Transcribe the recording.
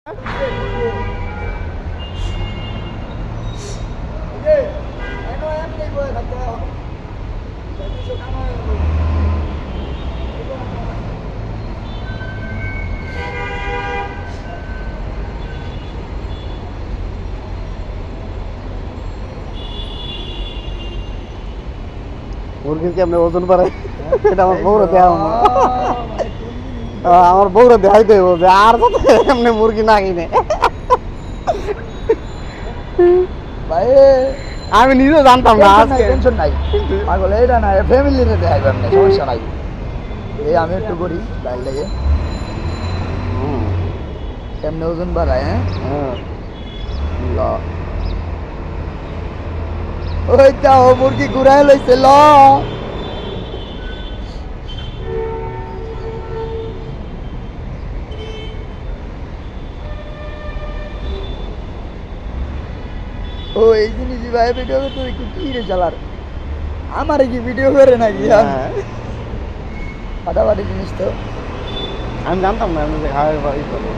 মুরগির কেমনে ওজন বাড়ায় এটা আমার বউরা দেওয়া আমার বউরা দেখাইতে হইব যে আর যাতে এমনি মুরগি না কিনে। ভাই আমি নিজেও জানতাম না আজকে। টেনশন নাই পাগল, এটা না ফ্যামিলিতে দেখাইবেন না, সমস্যা নাই। এই আমি একটু করি বাইর লেগে কেমনে ওজন বাড়ায়। হ্যাঁ ওইটা ও মুরগি ঘুরাই লইছে ল। ও এই জিনিস ভাই ভিডিও করতে একটু কি রে চালার, আমার কি ভিডিও করে নাকি? ফাটাফাটি জিনিস তো আমি জানতাম না আমি যে খাওয়ার বাড়ি করবো।